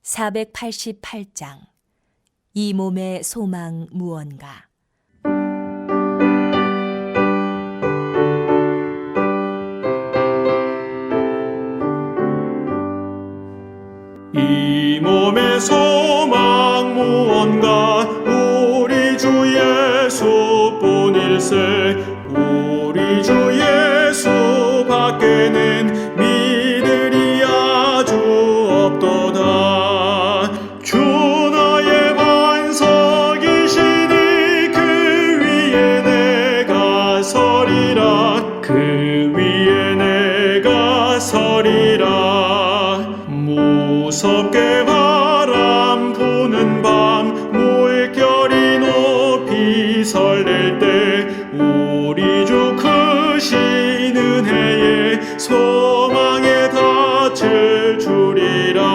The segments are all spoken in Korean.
488장 이 몸의 소망 무언가. 이 몸의 소망 무언가 우리 주 예수뿐일세. 우리 주 예수 밖에는 믿으리 아주 없도다. 주 나의 반석이시니 그 위에 내가 서리라. 그 위에 내가 서리라. 무섭게 바람 부는 밤 물결이 높이 설렐 때 우리 주 크신 은혜에 소망에 닿을 줄이라.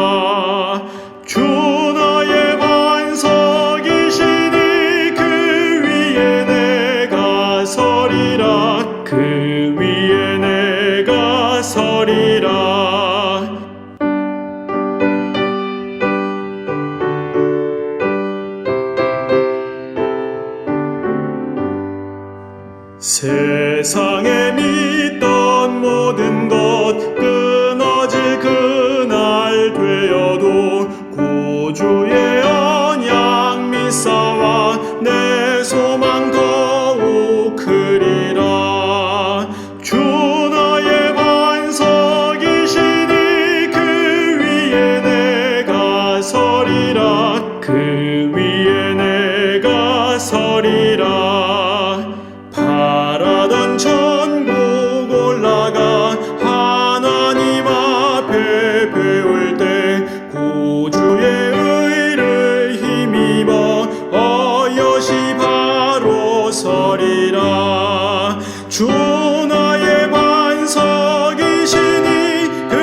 주 나의 반석이시니 그 위에 내가 서리라. 그 위에 내가 서리라. 세상에 믿던 모든 것 끊어질 그날 되어도 구주의 언약 믿사와 내 소망 더욱 크리라. 주 나의 반석이시니 그 위에 내가 서리라. 그 위에 내가 서리라. 바라던 천국 올라가 하나님 앞에 배울 때 구주의 의를 힘입어 어여시 바로 서리라. 주 나의 반석이시니 그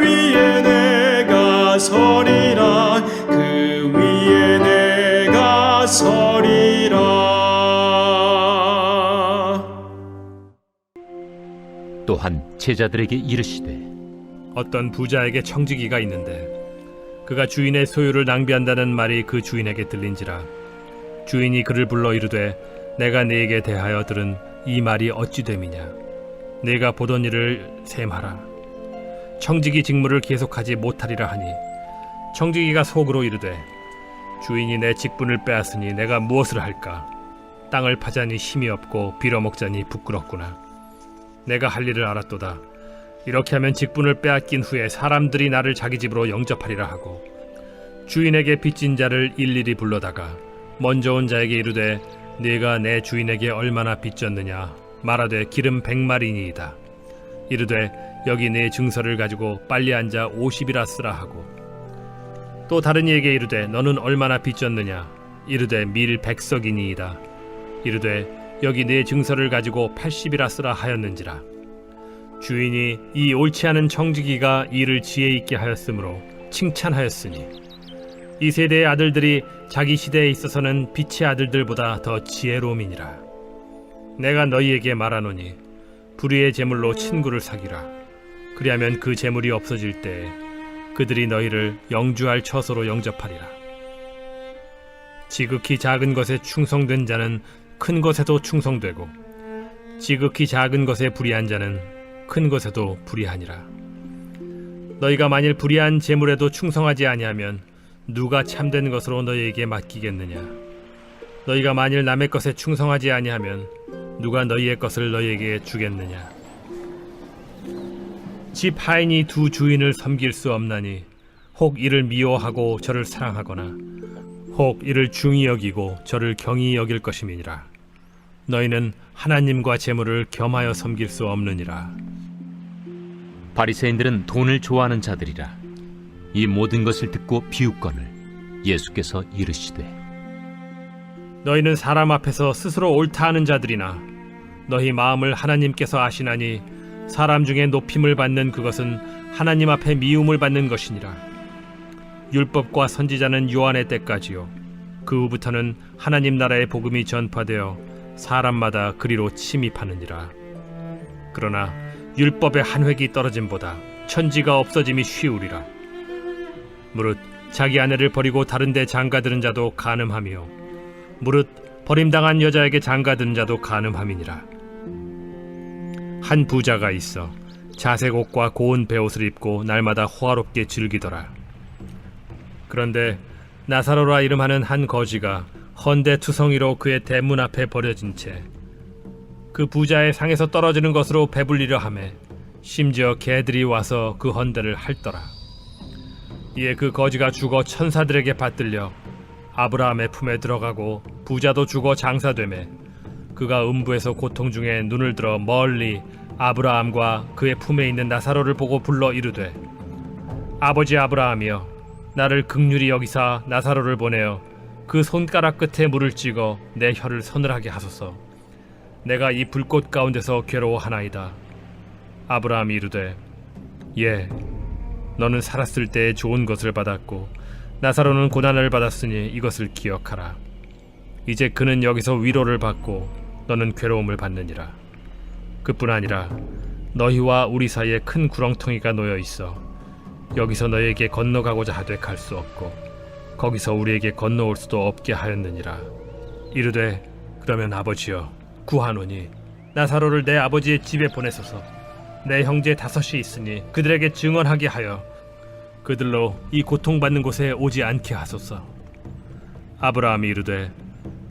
위에 내가 서리라. 그 위에 내가 서리라. 또한 제자들에게 이르시되 어떤 부자에게 청지기가 있는데 그가 주인의 소유를 낭비한다는 말이 그 주인에게 들린지라. 주인이 그를 불러 이르되 내가 네게 대하여 들은 이 말이 어찌 됨이냐. 네가 보던 일을 셈하라. 청지기 직무를 계속하지 못하리라 하니 청지기가 속으로 이르되 주인이 내 직분을 빼앗으니 내가 무엇을 할까. 땅을 파자니 힘이 없고 빌어먹자니 부끄럽구나. 내가 할 일을 알았도다. 이렇게 하면 직분을 빼앗긴 후에 사람들이 나를 자기 집으로 영접하리라 하고 주인에게 빚진 자를 일일이 불러다가 먼저 온 자에게 이르되 네가 내 주인에게 얼마나 빚졌느냐 말하되 기름 100마리니이다. 이르되 여기 네 증서를 가지고 빨리 앉아 50이라 쓰라 하고 또 다른 이에게 이르되 너는 얼마나 빚졌느냐 이르되 밀 100석이니이다. 이르되 여기 네 증서를 가지고 80이라 쓰라 하였는지라. 주인이 이 옳지 않은 청지기가 일을 지혜 있게 하였으므로 칭찬하였으니 이 세대의 아들들이 자기 시대에 있어서는 빛의 아들들보다 더 지혜로움이니라. 내가 너희에게 말하노니 불의의 재물로 친구를 사귀라. 그리하면 그 재물이 없어질 때에 그들이 너희를 영주할 처소로 영접하리라. 지극히 작은 것에 충성된 자는 큰 것에도 충성되고 지극히 작은 것에 불의한 자는 큰 것에도 불의하니라. 너희가 만일 불의한 재물에도 충성하지 아니하면 누가 참된 것으로 너희에게 맡기겠느냐. 너희가 만일 남의 것에 충성하지 아니하면 누가 너희의 것을 너희에게 주겠느냐. 집 하인이 두 주인을 섬길 수 없나니 혹 이를 미워하고 저를 사랑하거나 혹 이를 중히 여기고 저를 경히 여길 것임이니라. 너희는 하나님과 재물을 겸하여 섬길 수 없느니라. 바리새인들은 돈을 좋아하는 자들이라. 이 모든 것을 듣고 비웃거늘 예수께서 이르시되 너희는 사람 앞에서 스스로 옳다 하는 자들이나 너희 마음을 하나님께서 아시나니 사람 중에 높임을 받는 그것은 하나님 앞에 미움을 받는 것이니라. 율법과 선지자는 요한의 때까지요 그 후부터는 하나님 나라의 복음이 전파되어 사람마다 그리로 침입하느니라. 그러나 율법의 한 획이 떨어짐보다 천지가 없어짐이 쉬우리라. 무릇 자기 아내를 버리고 다른 데 장가드는 자도 간음하며 무릇 버림당한 여자에게 장가드는 자도 간음함이니라. 한 부자가 있어 자색 옷과 고운 베옷을 입고 날마다 호화롭게 즐기더라. 그런데 나사로라 이름하는 한 거지가 헌데 투성이로 그의 대문 앞에 버려진 채 그 부자의 상에서 떨어지는 것으로 배불리려 하매 심지어 개들이 와서 그 헌데를 핥더라. 이에 그 거지가 죽어 천사들에게 받들려 아브라함의 품에 들어가고 부자도 죽어 장사되매 그가 음부에서 고통 중에 눈을 들어 멀리 아브라함과 그의 품에 있는 나사로를 보고 불러 이르되 아버지 아브라함이여 나를 긍휼히 여기사 나사로를 보내어 그 손가락 끝에 물을 찍어 내 혀를 서늘하게 하소서. 내가 이 불꽃 가운데서 괴로워하나이다. 아브라함이 이르되 예 너는 살았을 때에 좋은 것을 받았고 나사로는 고난을 받았으니 이것을 기억하라. 이제 그는 여기서 위로를 받고 너는 괴로움을 받느니라. 그뿐 아니라 너희와 우리 사이에 큰 구렁텅이가 놓여 있어 여기서 너희에게 건너가고자 하되 갈 수 없고 거기서 우리에게 건너올 수도 없게 하였느니라. 이르되 그러면 아버지여 구하노니 나사로를 내 아버지의 집에 보내소서. 내 형제 5이 있으니 그들에게 증언하게 하여 그들로 이 고통받는 곳에 오지 않게 하소서. 아브라함이 이르되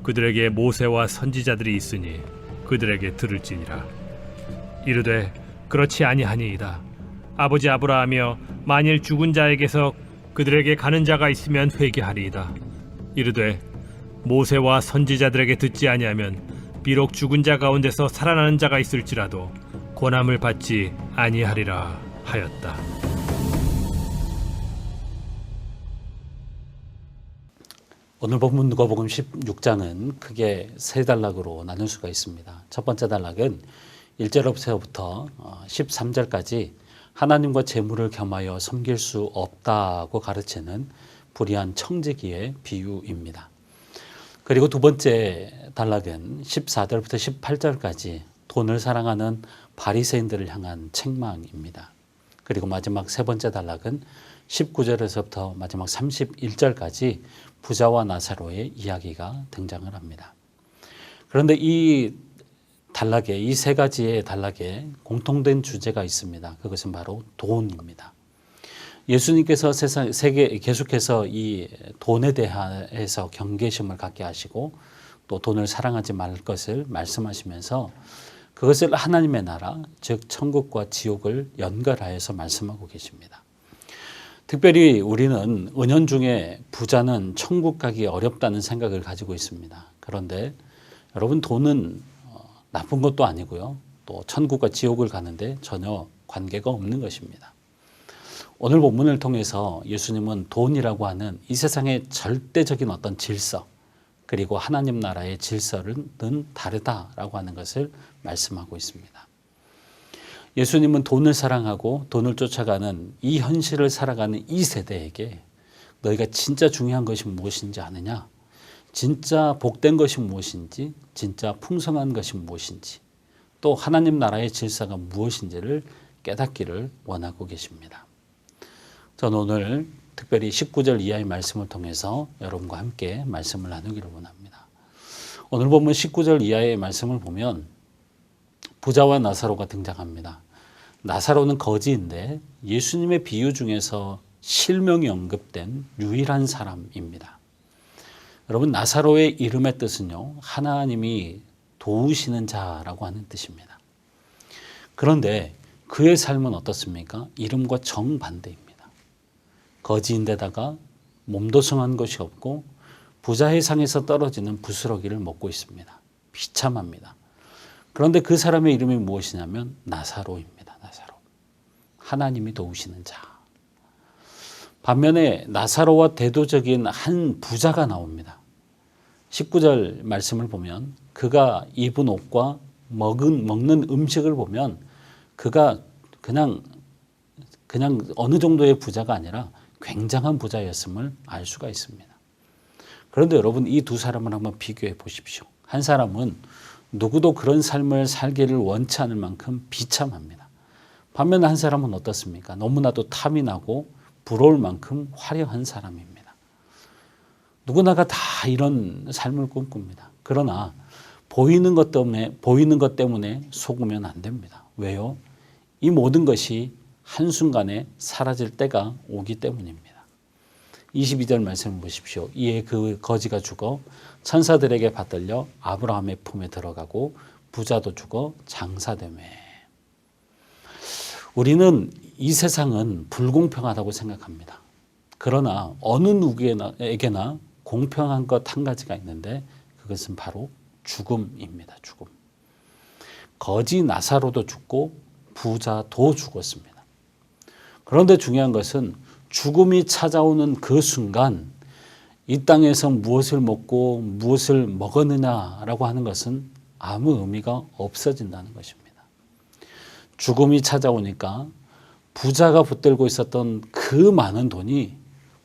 그들에게 모세와 선지자들이 있으니 그들에게 들을지니라. 이르되 그렇지 아니하니이다. 아버지 아브라함이여 만일 죽은 자에게서 그들에게 가는 자가 있으면 회개하리이다. 이르되 모세와 선지자들에게 듣지 아니하면 비록 죽은 자 가운데서 살아나는 자가 있을지라도 권함을 받지 아니하리라 하였다. 오늘 본문 누가복음 16장은 크게 세 단락으로 나눌 수가 있습니다. 첫 번째 단락은 1절부터 13절까지 하나님과 재물을 겸하여 섬길 수 없다고 가르치는 불의한 청지기의 비유입니다. 그리고 두 번째 단락은 14절부터 18절까지 돈을 사랑하는 바리새인들을 향한 책망입니다. 그리고 마지막 세 번째 단락은 19절에서부터 마지막 31절까지 부자와 나사로의 이야기가 등장을 합니다. 그런데 이 세 가지의 단락에 공통된 주제가 있습니다. 그것은 바로 돈입니다. 예수님께서 세계 계속해서 이 돈에 대해서 경계심을 갖게 하시고 또 돈을 사랑하지 말 것을 말씀하시면서 그것을 하나님의 나라, 즉 천국과 지옥을 연결하여서 말씀하고 계십니다. 특별히 우리는 은연중에 부자는 천국 가기 어렵다는 생각을 가지고 있습니다. 그런데 여러분 돈은 나쁜 것도 아니고요. 또 천국과 지옥을 가는데 전혀 관계가 없는 것입니다. 오늘 본문을 통해서 예수님은 돈이라고 하는 이 세상의 절대적인 어떤 질서 그리고 하나님 나라의 질서는 다르다라고 하는 것을 말씀하고 있습니다. 예수님은 돈을 사랑하고 돈을 쫓아가는 이 현실을 살아가는 이 세대에게 너희가 진짜 중요한 것이 무엇인지 아느냐? 진짜 복된 것이 무엇인지, 진짜 풍성한 것이 무엇인지, 또 하나님 나라의 질서가 무엇인지를 깨닫기를 원하고 계십니다. 저는 오늘 특별히 19절 이하의 말씀을 통해서 여러분과 함께 말씀을 나누기를 원합니다. 오늘 보면 19절 이하의 말씀을 보면 부자와 나사로가 등장합니다. 나사로는 거지인데 예수님의 비유 중에서 실명이 언급된 유일한 사람입니다. 여러분, 나사로의 이름의 뜻은요, 하나님이 도우시는 자라고 하는 뜻입니다. 그런데 그의 삶은 어떻습니까? 이름과 정반대입니다. 거지인데다가 몸도 성한 것이 없고 부자의 상에서 떨어지는 부스러기를 먹고 있습니다. 비참합니다. 그런데 그 사람의 이름이 무엇이냐면 나사로입니다. 나사로. 하나님이 도우시는 자. 반면에 나사로와 대조적인 한 부자가 나옵니다. 19절 말씀을 보면 그가 입은 옷과 먹는 음식을 보면 그가 그냥 어느 정도의 부자가 아니라 굉장한 부자였음을 알 수가 있습니다. 그런데 여러분, 이 두 사람을 한번 비교해 보십시오. 한 사람은 누구도 그런 삶을 살기를 원치 않을 만큼 비참합니다. 반면에 한 사람은 어떻습니까? 너무나도 탐이 나고 부러울 만큼 화려한 사람입니다. 누구나가 다 이런 삶을 꿈꿉니다. 그러나 보이는 것 때문에 속으면 안 됩니다. 왜요? 이 모든 것이 한순간에 사라질 때가 오기 때문입니다. 22절 말씀을 보십시오. 이에 그 거지가 죽어 천사들에게 받들려 아브라함의 품에 들어가고 부자도 죽어 장사되매. 우리는 이 세상은 불공평하다고 생각합니다. 그러나 어느 누구에게나 공평한 것 한 가지가 있는데 그것은 바로 죽음입니다. 죽음. 거지 나사로도 죽고 부자도 죽었습니다. 그런데 중요한 것은 죽음이 찾아오는 그 순간 이 땅에서 무엇을 먹고 무엇을 먹었느냐라고 하는 것은 아무 의미가 없어진다는 것입니다. 죽음이 찾아오니까 부자가 붙들고 있었던 그 많은 돈이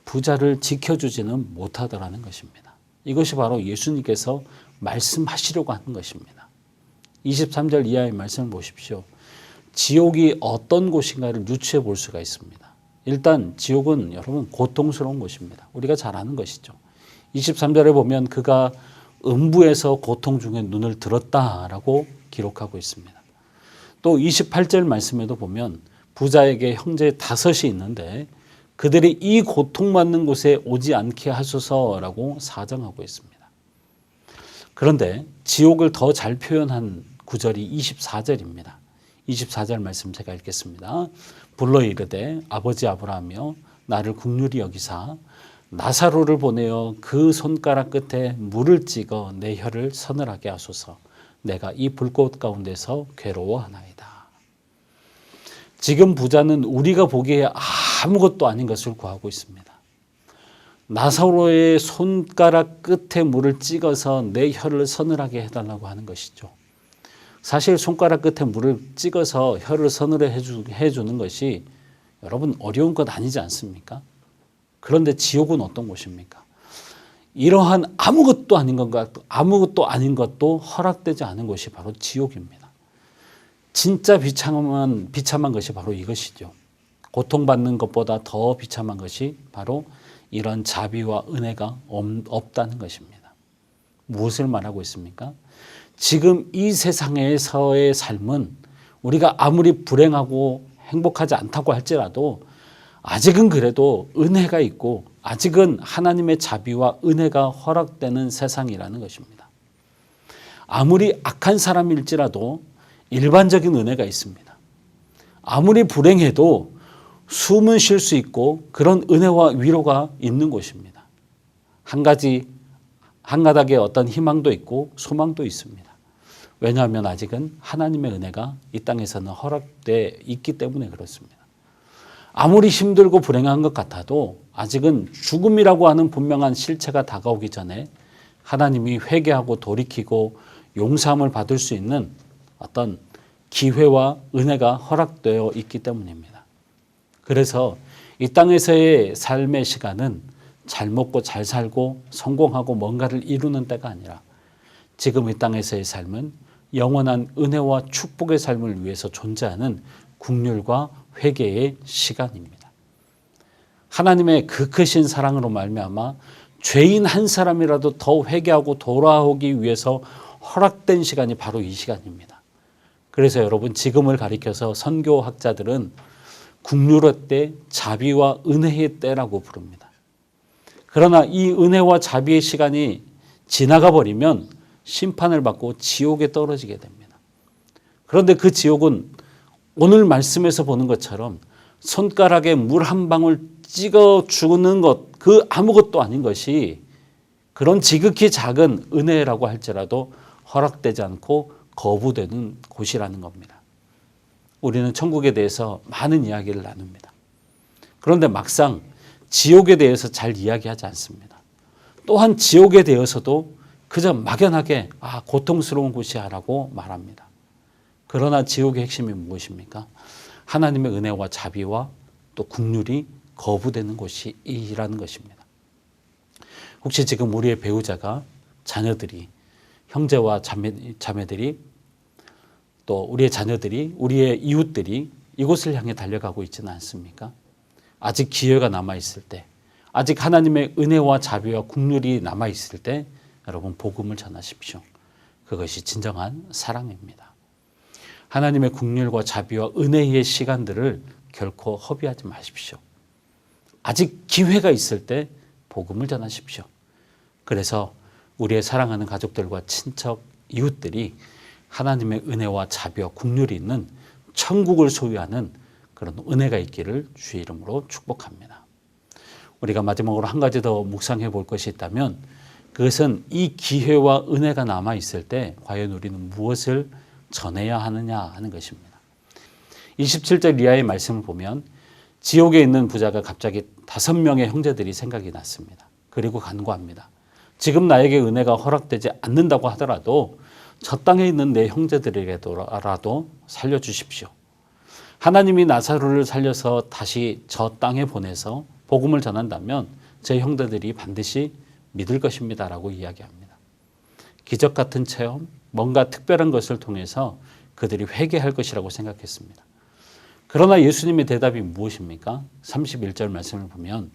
부자를 지켜주지는 못하더라는 것입니다. 이것이 바로 예수님께서 말씀하시려고 하는 것입니다. 23절 이하의 말씀을 보십시오. 지옥이 어떤 곳인가를 유추해 볼 수가 있습니다. 일단 지옥은 여러분 고통스러운 곳입니다. 우리가 잘 아는 것이죠. 23절에 보면 그가 음부에서 고통 중에 눈을 들었다라고 기록하고 있습니다. 또 28절 말씀에도 보면 부자에게 형제 5이 있는데 그들이 이 고통받는 곳에 오지 않게 하소서라고 사정하고 있습니다. 그런데 지옥을 더 잘 표현한 구절이 24절입니다. 24절 말씀 제가 읽겠습니다. 불러 이르되 아버지 아브라함이여 나를 긍휼히 여기사 나사로를 보내어 그 손가락 끝에 물을 찍어 내 혀를 서늘하게 하소서. 내가 이 불꽃 가운데서 괴로워하나이다. 지금 부자는 우리가 보기에 아무것도 아닌 것을 구하고 있습니다. 나사로의 손가락 끝에 물을 찍어서 내 혀를 서늘하게 해달라고 하는 것이죠. 사실 손가락 끝에 물을 찍어서 혀를 서늘해 주는 것이 여러분 어려운 것 아니지 않습니까? 그런데 지옥은 어떤 곳입니까? 이러한 아무것도 아닌 것도 허락되지 않은 곳이 바로 지옥입니다. 진짜 비참한 것이 바로 이것이죠. 고통받는 것보다 더 비참한 것이 바로 이런 자비와 은혜가 없다는 것입니다. 무엇을 말하고 있습니까? 지금 이 세상에서의 삶은 우리가 아무리 불행하고 행복하지 않다고 할지라도 아직은 그래도 은혜가 있고 아직은 하나님의 자비와 은혜가 허락되는 세상이라는 것입니다. 아무리 악한 사람일지라도 일반적인 은혜가 있습니다. 아무리 불행해도 숨은 쉴 수 있고 그런 은혜와 위로가 있는 곳입니다. 한 가닥의 어떤 희망도 있고 소망도 있습니다. 왜냐하면 아직은 하나님의 은혜가 이 땅에서는 허락되어 있기 때문에 그렇습니다. 아무리 힘들고 불행한 것 같아도 아직은 죽음이라고 하는 분명한 실체가 다가오기 전에 하나님이 회개하고 돌이키고 용서함을 받을 수 있는 어떤 기회와 은혜가 허락되어 있기 때문입니다. 그래서 이 땅에서의 삶의 시간은 잘 먹고 잘 살고 성공하고 뭔가를 이루는 때가 아니라 지금 이 땅에서의 삶은 영원한 은혜와 축복의 삶을 위해서 존재하는 긍휼과 회개의 시간입니다. 하나님의 그 크신 사랑으로 말미암아 죄인 한 사람이라도 더 회개하고 돌아오기 위해서 허락된 시간이 바로 이 시간입니다. 그래서 여러분 지금을 가리켜서 선교학자들은 긍휼의 때, 자비와 은혜의 때라고 부릅니다. 그러나 이 은혜와 자비의 시간이 지나가 버리면 심판을 받고 지옥에 떨어지게 됩니다. 그런데 그 지옥은 오늘 말씀에서 보는 것처럼 손가락에 물 한 방울 찍어 죽는 것, 그 아무것도 아닌 것이 그런 지극히 작은 은혜라고 할지라도 허락되지 않고 거부되는 곳이라는 겁니다. 우리는 천국에 대해서 많은 이야기를 나눕니다. 그런데 막상 지옥에 대해서 잘 이야기하지 않습니다. 또한 지옥에 대해서도 그저 막연하게 고통스러운 곳이야라고 말합니다. 그러나 지옥의 핵심이 무엇입니까? 하나님의 은혜와 자비와 또 긍휼이 거부되는 곳이라는 것입니다. 혹시 지금 우리의 배우자가, 자녀들이, 형제와 자매들이, 또 우리의 자녀들이, 우리의 이웃들이 이곳을 향해 달려가고 있지는 않습니까? 아직 기회가 남아있을 때, 아직 하나님의 은혜와 자비와 국률이 남아있을 때 여러분 복음을 전하십시오. 그것이 진정한 사랑입니다. 하나님의 국률과 자비와 은혜의 시간들을 결코 허비하지 마십시오. 아직 기회가 있을 때 복음을 전하십시오. 그래서 우리의 사랑하는 가족들과 친척, 이웃들이 하나님의 은혜와 자비와 국률이 있는 천국을 소유하는 그런 은혜가 있기를 주의 이름으로 축복합니다. 우리가 마지막으로 한 가지 더 묵상해 볼 것이 있다면 그것은 이 기회와 은혜가 남아 있을 때 과연 우리는 무엇을 전해야 하느냐 하는 것입니다. 27절 이하의 말씀을 보면 지옥에 있는 부자가 갑자기 5명의 형제들이 생각이 났습니다. 그리고 간구합니다. 지금 나에게 은혜가 허락되지 않는다고 하더라도 저 땅에 있는 내 형제들에게라도 살려주십시오. 하나님이 나사로를 살려서 다시 저 땅에 보내서 복음을 전한다면 제 형제들이 반드시 믿을 것입니다 라고 이야기합니다. 기적 같은 체험, 뭔가 특별한 것을 통해서 그들이 회개할 것이라고 생각했습니다. 그러나 예수님의 대답이 무엇입니까? 31절 말씀을 보면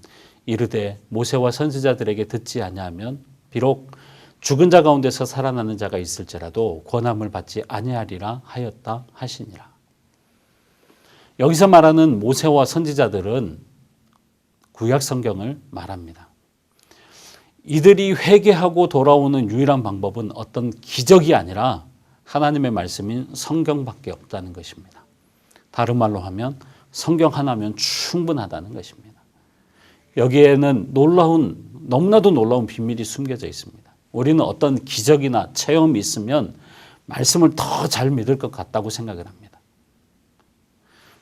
이르되 모세와 선지자들에게 듣지 아니하면 비록 죽은 자 가운데서 살아나는 자가 있을지라도 권함을 받지 아니하리라 하였다 하시니라. 여기서 말하는 모세와 선지자들은 구약 성경을 말합니다. 이들이 회개하고 돌아오는 유일한 방법은 어떤 기적이 아니라 하나님의 말씀인 성경밖에 없다는 것입니다. 다른 말로 하면 성경 하나면 충분하다는 것입니다. 여기에는 너무나도 놀라운 비밀이 숨겨져 있습니다. 우리는 어떤 기적이나 체험이 있으면 말씀을 더 잘 믿을 것 같다고 생각을 합니다.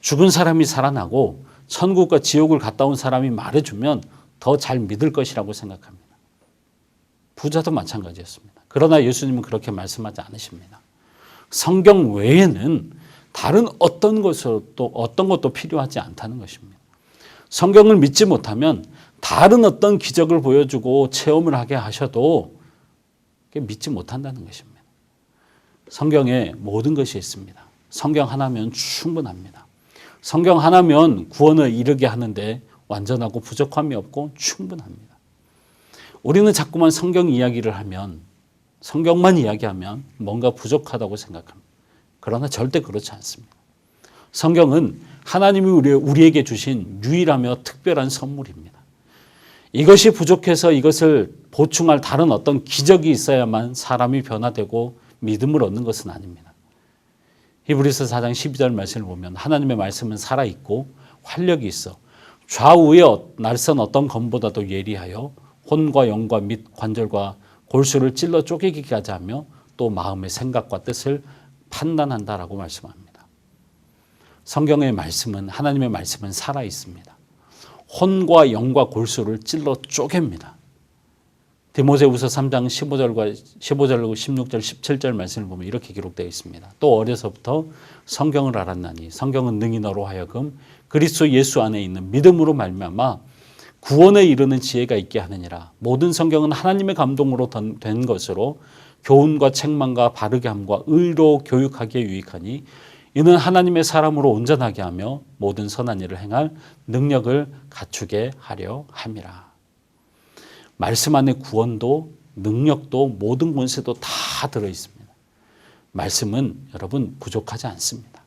죽은 사람이 살아나고 천국과 지옥을 갔다 온 사람이 말해주면 더 잘 믿을 것이라고 생각합니다. 부자도 마찬가지였습니다. 그러나 예수님은 그렇게 말씀하지 않으십니다. 성경 외에는 다른 어떤 것도 필요하지 않다는 것입니다. 성경을 믿지 못하면 다른 어떤 기적을 보여주고 체험을 하게 하셔도 믿지 못한다는 것입니다. 성경에 모든 것이 있습니다. 성경 하나면 충분합니다. 성경 하나면 구원을 이루게 하는데 완전하고 부족함이 없고 충분합니다. 우리는 자꾸만 성경 이야기를 하면, 성경만 이야기하면 뭔가 부족하다고 생각합니다. 그러나 절대 그렇지 않습니다. 성경은 하나님이 우리에게 주신 유일하며 특별한 선물입니다. 이것이 부족해서 이것을 보충할 다른 어떤 기적이 있어야만 사람이 변화되고 믿음을 얻는 것은 아닙니다. 히브리서 4장 12절 말씀을 보면 하나님의 말씀은 살아있고 활력이 있어 좌우에 날선 어떤 검보다도 예리하여 혼과 영과 및 관절과 골수를 찔러 쪼개기까지 하며 또 마음의 생각과 뜻을 판단한다라고 말씀합니다. 성경의 말씀은, 하나님의 말씀은 살아있습니다. 혼과 영과 골수를 찔러 쪼갭니다. 디모데후서 3장 15절과 16절, 17절 말씀을 보면 이렇게 기록되어 있습니다. 또 어려서부터 성경을 알았나니 성경은 능히 너로 하여금 그리스도 예수 안에 있는 믿음으로 말미암아 구원에 이르는 지혜가 있게 하느니라. 모든 성경은 하나님의 감동으로 된 것으로 교훈과 책망과 바르게 함과 의로 교육하기에 유익하니 이는 하나님의 사람으로 온전하게 하며 모든 선한 일을 행할 능력을 갖추게 하려 함이라. 말씀 안에 구원도 능력도 모든 권세도 다 들어있습니다. 말씀은 여러분 부족하지 않습니다.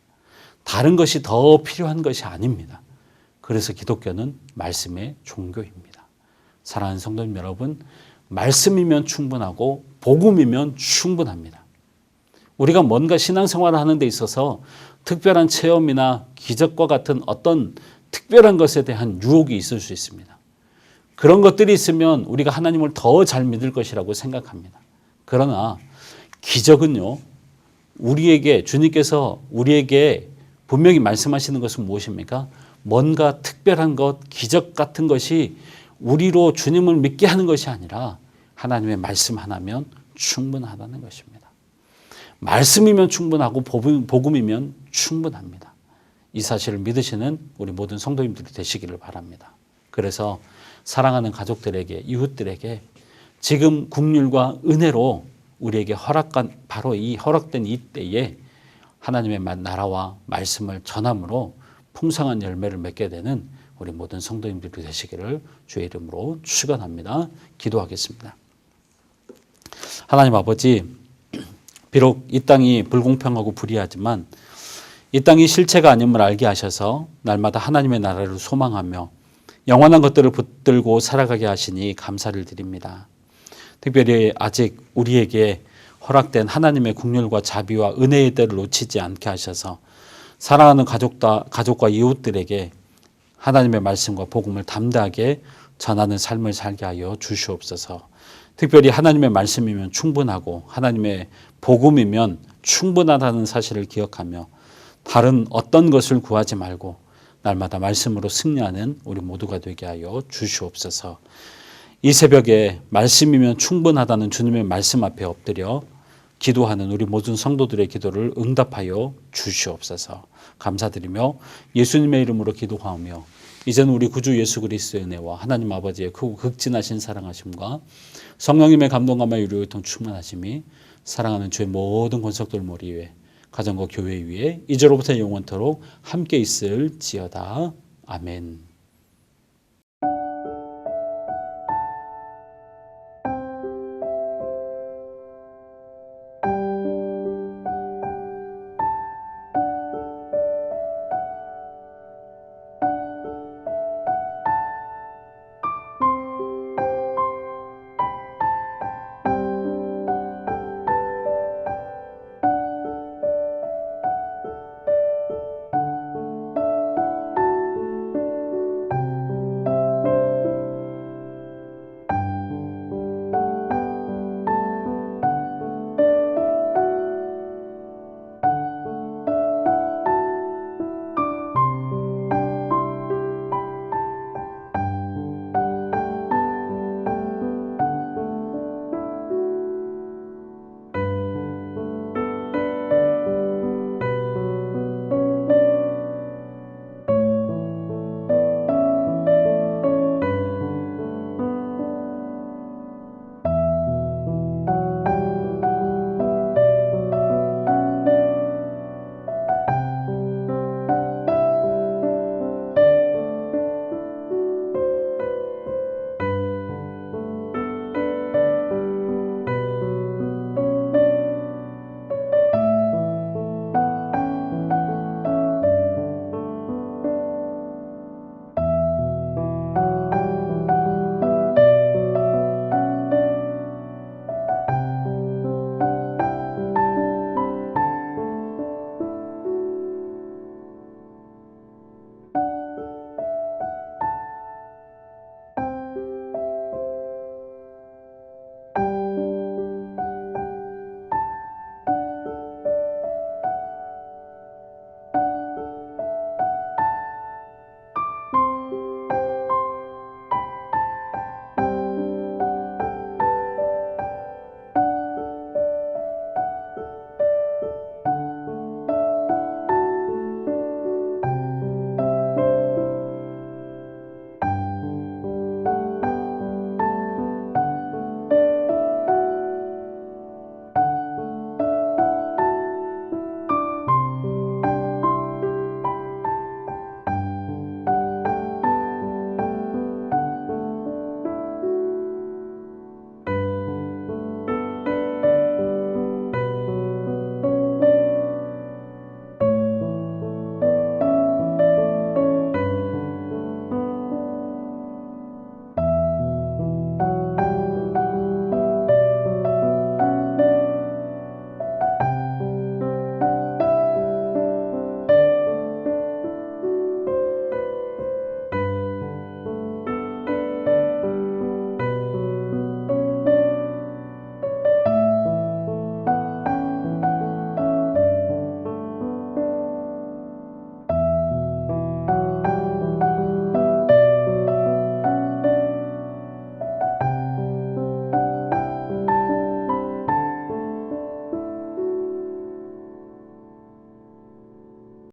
다른 것이 더 필요한 것이 아닙니다. 그래서 기독교는 말씀의 종교입니다. 사랑하는 성도님 여러분, 말씀이면 충분하고 복음이면 충분합니다. 우리가 뭔가 신앙생활을 하는 데 있어서 특별한 체험이나 기적과 같은 어떤 특별한 것에 대한 유혹이 있을 수 있습니다. 그런 것들이 있으면 우리가 하나님을 더 잘 믿을 것이라고 생각합니다. 그러나 기적은요, 주님께서 우리에게 분명히 말씀하시는 것은 무엇입니까? 뭔가 특별한 것, 기적 같은 것이 우리로 주님을 믿게 하는 것이 아니라 하나님의 말씀 하나면 충분하다는 것입니다. 말씀이면 충분하고 복음이면 충분합니다. 이 사실을 믿으시는 우리 모든 성도님들이 되시기를 바랍니다. 그래서 사랑하는 가족들에게, 이웃들에게 지금 국률과 은혜로 우리에게 허락한 바로 이 허락된 이 때에 하나님의 나라와 말씀을 전함으로 풍성한 열매를 맺게 되는 우리 모든 성도님들이 되시기를 주의 이름으로 축원합니다. 기도하겠습니다. 하나님 아버지, 비록 이 땅이 불공평하고 불의하지만 이 땅이 실체가 아님을 알게 하셔서 날마다 하나님의 나라를 소망하며 영원한 것들을 붙들고 살아가게 하시니 감사를 드립니다. 특별히 아직 우리에게 허락된 하나님의 긍휼과 자비와 은혜의 때를 놓치지 않게 하셔서 사랑하는 가족과 이웃들에게 하나님의 말씀과 복음을 담대하게 전하는 삶을 살게 하여 주시옵소서. 특별히 하나님의 말씀이면 충분하고 하나님의 복음이면 충분하다는 사실을 기억하며 다른 어떤 것을 구하지 말고 날마다 말씀으로 승리하는 우리 모두가 되게 하여 주시옵소서. 이 새벽에 말씀이면 충분하다는 주님의 말씀 앞에 엎드려 기도하는 우리 모든 성도들의 기도를 응답하여 주시옵소서. 감사드리며 예수님의 이름으로 기도하며 이제는 우리 구주 예수 그리스도의 은혜와 하나님 아버지의 크고 극진하신 사랑하심과 성령님의 감동감과 유료유통 충만하심이 사랑하는 주의 모든 권속들 머리 위에 가정과 교회 위에 이제로부터 영원토록 함께 있을지어다. 아멘.